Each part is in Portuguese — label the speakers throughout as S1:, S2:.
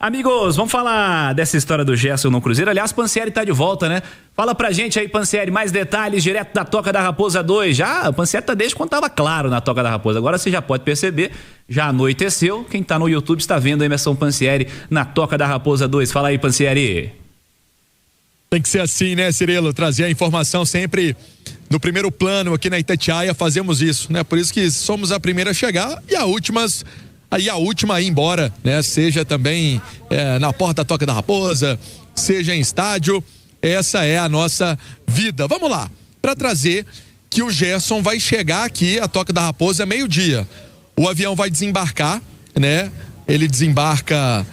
S1: Amigos, vamos falar dessa história do Gerson no Cruzeiro. Aliás, Pansieri tá de volta, né? Fala pra gente aí, Pansieri, mais detalhes direto da Toca da Raposa 2. Já, o Pansieri tá desde quando tava claro na Toca da Raposa. Agora você já pode perceber, já anoiteceu. Quem tá no YouTube está vendo a Emerson Pansieri na Toca da Raposa 2. Fala aí, Pansieri.
S2: Tem que ser assim, né, Cirilo? Trazer a informação sempre no primeiro plano aqui na Itatiaia, fazemos isso, né? Por isso que somos a primeira a chegar e a última a ir embora, né? Seja também na porta da Toca da Raposa, seja em estádio, essa é a nossa vida. Vamos lá, para trazer que o Gerson vai chegar aqui, a Toca da Raposa, meio-dia. O avião vai desembarcar, né? Ele desembarca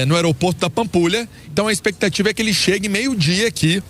S2: no aeroporto da Pampulha, então a expectativa é que ele chegue meio-dia aqui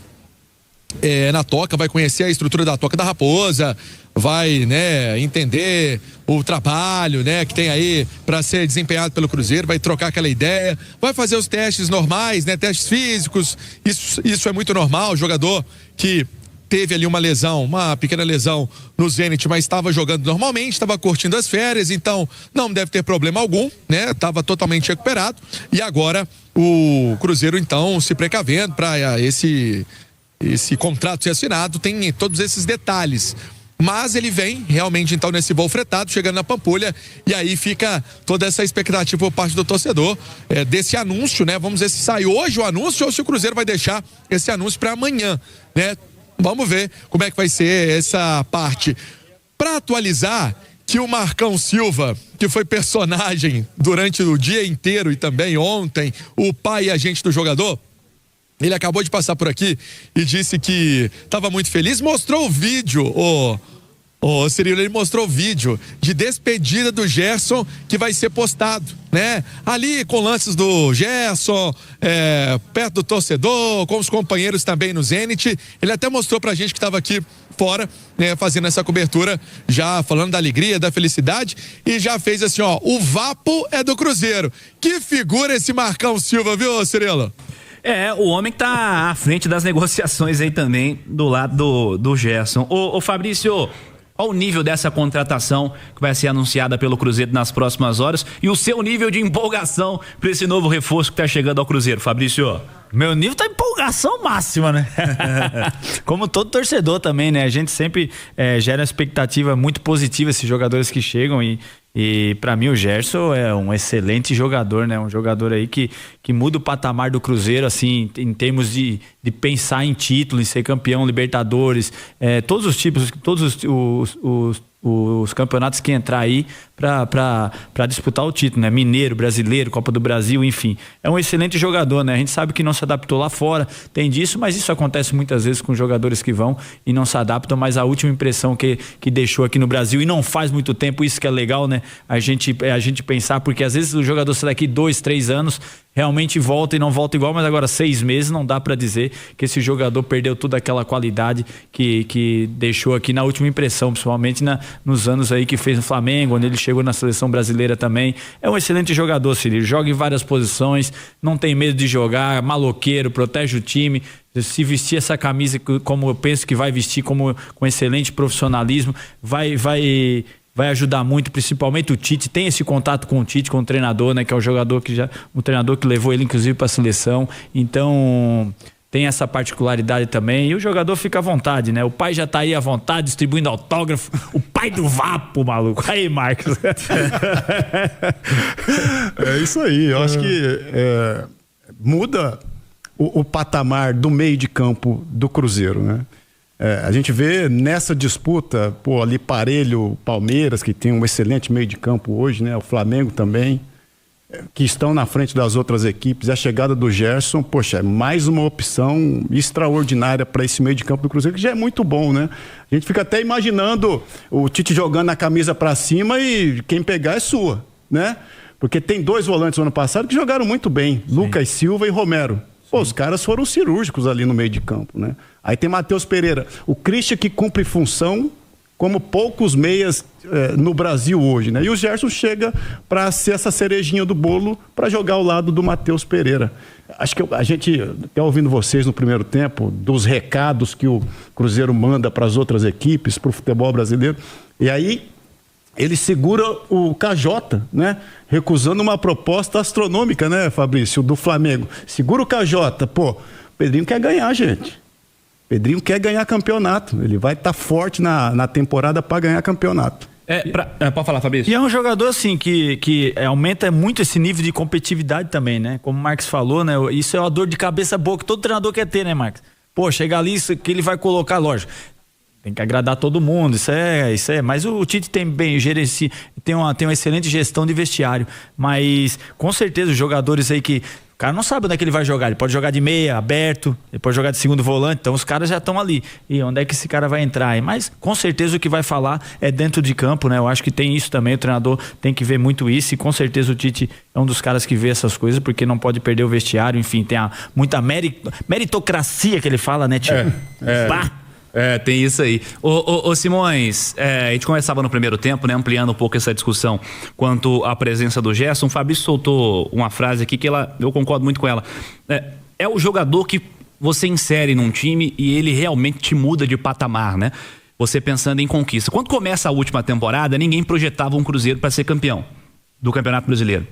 S2: na Toca, vai conhecer a estrutura da Toca da Raposa, vai, né, entender o trabalho, né, que tem aí para ser desempenhado pelo Cruzeiro, vai trocar aquela ideia, vai fazer os testes normais, né, testes físicos, isso é muito normal. O jogador que teve ali uma lesão, uma pequena lesão no Zenit, mas estava jogando normalmente, estava curtindo as férias, então não deve ter problema algum, né? Estava totalmente recuperado e agora o Cruzeiro então se precavendo para esse contrato ser assinado, tem todos esses detalhes. Mas ele vem realmente então nesse voo fretado, chegando na Pampulha, e aí fica toda essa expectativa por parte do torcedor desse anúncio, né? Vamos ver se sai hoje o anúncio ou se o Cruzeiro vai deixar esse anúncio para amanhã, né? Vamos ver como é que vai ser essa parte. Para atualizar que o Marcão Silva, que foi personagem durante o dia inteiro e também ontem, o pai e agente do jogador, ele acabou de passar por aqui e disse que estava muito feliz, mostrou o vídeo, Cirilo, ele mostrou o vídeo de despedida do Gerson que vai ser postado, né? Ali com lances do Gerson, perto do torcedor, com os companheiros também no Zenit. Ele até mostrou pra gente que estava aqui fora, né, fazendo essa cobertura, já falando da alegria, da felicidade, e já fez assim, ó, o Vapo é do Cruzeiro. Que figura esse Marcão Silva, viu, Cirilo?
S1: O homem que tá à frente das negociações aí também, do lado do Gerson. Ô Fabrício, qual o nível dessa contratação que vai ser anunciada pelo Cruzeiro nas próximas horas e o seu nível de empolgação para esse novo reforço que tá chegando ao Cruzeiro, Fabrício?
S3: Meu nível tá empolgação máxima, né? Como todo torcedor também, né? A gente sempre gera uma expectativa muito positiva esses jogadores que chegam e para mim o Gerson é um excelente jogador, né? Um jogador aí que muda o patamar do Cruzeiro, assim, em termos de pensar em título, em ser campeão, Libertadores, todos os tipos, todos os campeonatos que entrar aí para disputar o título, né? Mineiro, Brasileiro, Copa do Brasil, enfim. É um excelente jogador, né? A gente sabe que não se adaptou lá fora, tem disso, mas isso acontece muitas vezes com jogadores que vão e não se adaptam, mas a última impressão que deixou aqui no Brasil, e não faz muito tempo, isso que é legal, né? A gente pensar, porque às vezes o jogador sai daqui 2, 3 anos, realmente volta e não volta igual, mas agora 6 meses não dá para dizer que esse jogador perdeu toda aquela qualidade que deixou aqui na última impressão, principalmente nos anos aí que fez no Flamengo, onde ele chegou na seleção brasileira também. É um excelente jogador, Cirilo, joga em várias posições, não tem medo de jogar, maloqueiro, protege o time. Se vestir essa camisa como eu penso que vai vestir, com excelente profissionalismo, vai ajudar muito, principalmente o Tite. Tem esse contato com o Tite, com o treinador, né? Que é um treinador que levou ele inclusive para a seleção. Então tem essa particularidade também, e o jogador fica à vontade, né? O pai já tá aí à vontade, distribuindo autógrafo, o pai do Vapo, maluco. Aí, Marcos.
S4: É isso aí, eu acho que muda o patamar do meio de campo do Cruzeiro, né? A gente vê nessa disputa, ali parelho, Palmeiras, que tem um excelente meio de campo hoje, né? O Flamengo também, que estão na frente das outras equipes. E a chegada do Gerson, é mais uma opção extraordinária para esse meio de campo do Cruzeiro, que já é muito bom, né? A gente fica até imaginando o Tite jogando a camisa para cima e quem pegar é sua, né? Porque tem 2 volantes no ano passado que jogaram muito bem, sim. Lucas Silva e Romero. Os caras foram cirúrgicos ali no meio de campo, né? Aí tem Matheus Pereira, o Christian, que cumpre função como poucos meias no Brasil hoje, né? E o Gerson chega para ser essa cerejinha do bolo para jogar ao lado do Matheus Pereira. Acho que a gente, até ouvindo vocês no primeiro tempo, dos recados que o Cruzeiro manda para as outras equipes, para o futebol brasileiro, e aí ele segura o KJ, né? Recusando uma proposta astronômica, né, Fabrício, do Flamengo. Segura o KJ, pô, o Pedrinho quer ganhar, gente. Pedrinho quer ganhar campeonato. Ele vai estar forte na temporada para ganhar campeonato.
S1: Pode falar, Fabrício.
S3: E é um jogador, assim, que aumenta muito esse nível de competitividade também, né? Como o Marcos falou, né? Isso é uma dor de cabeça boa que todo treinador quer ter, né, Marcos? Pô, chegar ali, isso que ele vai colocar, lógico. Tem que agradar todo mundo, isso é. Mas o Tite tem tem uma excelente gestão de vestiário. Mas, com certeza, os jogadores aí que... O cara não sabe onde é que ele vai jogar. Ele pode jogar de meia, aberto, ele pode jogar de segundo volante. Então os caras já estão ali. E onde é que esse cara vai entrar? Mas com certeza o que vai falar é dentro de campo, né? Eu acho que tem isso também. O treinador tem que ver muito isso. E com certeza o Tite é um dos caras que vê essas coisas, porque não pode perder o vestiário. Enfim, tem muita meritocracia que ele fala, né, tio?
S1: Tem isso aí. Ô Simões, a gente conversava no primeiro tempo, né, ampliando um pouco essa discussão quanto à presença do Gerson. O Fabrício soltou uma frase aqui que eu concordo muito com ela. É o jogador que você insere num time e ele realmente te muda de patamar, né? Você pensando em conquista. Quando começa a última temporada, ninguém projetava um Cruzeiro para ser campeão do Campeonato Brasileiro.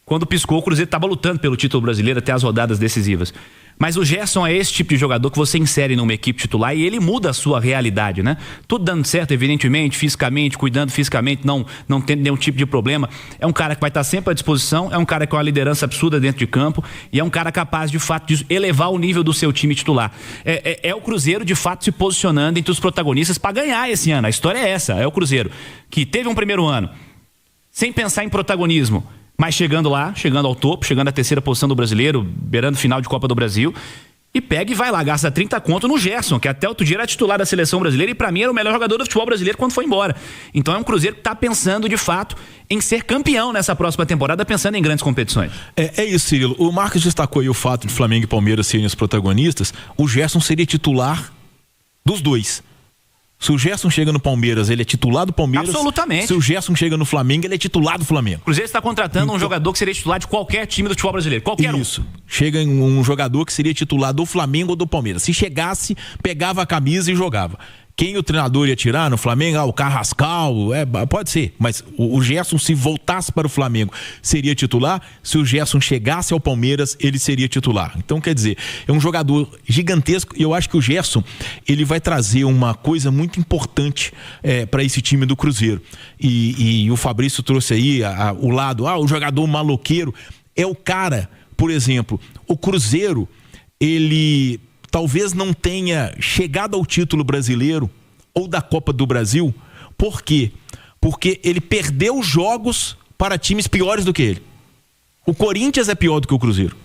S1: Quando piscou, o Cruzeiro estava lutando pelo título brasileiro até as rodadas decisivas. Mas o Gerson é esse tipo de jogador que você insere numa equipe titular e ele muda a sua realidade, né? Tudo dando certo, evidentemente, fisicamente, cuidando fisicamente, não tendo nenhum tipo de problema. É um cara que vai estar sempre à disposição, é um cara com uma liderança absurda dentro de campo e é um cara capaz, de fato, de elevar o nível do seu time titular. É o Cruzeiro, de fato, se posicionando entre os protagonistas para ganhar esse ano. A história é essa, é o Cruzeiro, que teve um primeiro ano sem pensar em protagonismo, mas chegando ao topo, chegando à terceira posição do Brasileiro, beirando final de Copa do Brasil, e pega e vai lá, gasta 30 conto no Gerson, que até outro dia era titular da seleção brasileira e pra mim era o melhor jogador do futebol brasileiro quando foi embora. Então é um Cruzeiro que tá pensando de fato em ser campeão nessa próxima temporada, pensando em grandes competições.
S5: É isso, Cirilo. O Marcos destacou aí o fato de Flamengo e Palmeiras serem os protagonistas. O Gerson seria titular dos dois. Se o Gerson chega no Palmeiras, ele é titular do Palmeiras.
S1: Absolutamente.
S5: Se o Gerson chega no Flamengo, ele é titular do Flamengo.
S1: O Cruzeiro está contratando um jogador que seria titular de qualquer time do futebol brasileiro. Qualquer um.
S5: Isso. Chega um jogador que seria titular do Flamengo ou do Palmeiras. Se chegasse, pegava a camisa e jogava. Quem o treinador ia tirar no Flamengo? O Carrascal, pode ser. Mas o Gerson, se voltasse para o Flamengo, seria titular. Se o Gerson chegasse ao Palmeiras, ele seria titular. Então, quer dizer, é um jogador gigantesco e eu acho que o Gerson, ele vai trazer uma coisa muito importante para esse time do Cruzeiro. E o Fabrício trouxe aí o lado, o jogador maloqueiro. É o cara, por exemplo, o Cruzeiro, ele talvez não tenha chegado ao título brasileiro ou da Copa do Brasil. Por quê? Porque ele perdeu jogos para times piores do que ele. O Corinthians é pior do que o Cruzeiro,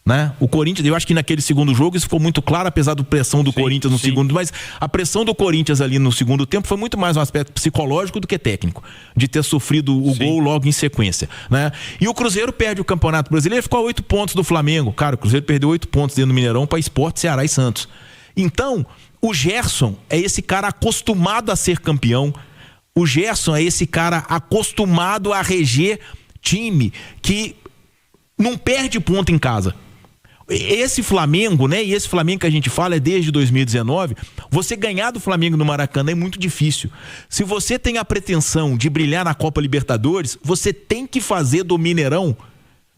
S5: né? O Corinthians, eu acho que naquele segundo jogo isso ficou muito claro, apesar da pressão do Corinthians no segundo, mas a pressão do Corinthians ali no segundo tempo foi muito mais um aspecto psicológico do que técnico, de ter sofrido o gol logo em sequência, né? E o Cruzeiro perde o Campeonato Brasileiro, ficou a 8 pontos do Flamengo. Cara, o Cruzeiro perdeu 8 pontos dentro do Mineirão para Sport, Ceará e Santos. Então, o Gerson é esse cara acostumado a ser campeão. O Gerson é esse cara acostumado a reger time que não perde ponto em casa. Esse Flamengo, né? E esse Flamengo que a gente fala é desde 2019. Você ganhar do Flamengo no Maracanã é muito difícil. Se você tem a pretensão de brilhar na Copa Libertadores, você tem que fazer do Mineirão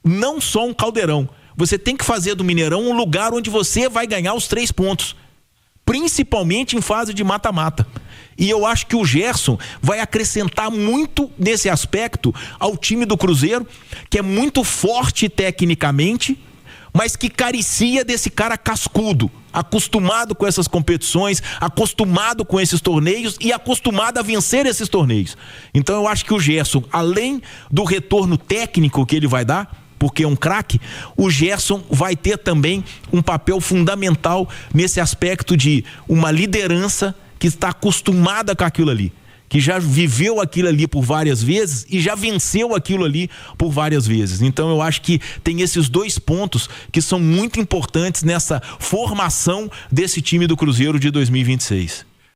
S5: não só um caldeirão. Você tem que fazer do Mineirão um lugar onde você vai ganhar os 3 pontos. Principalmente em fase de mata-mata. E eu acho que o Gerson vai acrescentar muito nesse aspecto ao time do Cruzeiro, que é muito forte tecnicamente, mas que carecia desse cara cascudo, acostumado com essas competições, acostumado com esses torneios e acostumado a vencer esses torneios. Então eu acho que o Gerson, além do retorno técnico que ele vai dar, porque é um craque, o Gerson vai ter também um papel fundamental nesse aspecto de uma liderança que está acostumada com aquilo ali, que já viveu aquilo ali por várias vezes e já venceu aquilo ali por várias vezes. Então eu acho que tem esses 2 pontos que são muito importantes nessa formação desse time do Cruzeiro de 2026.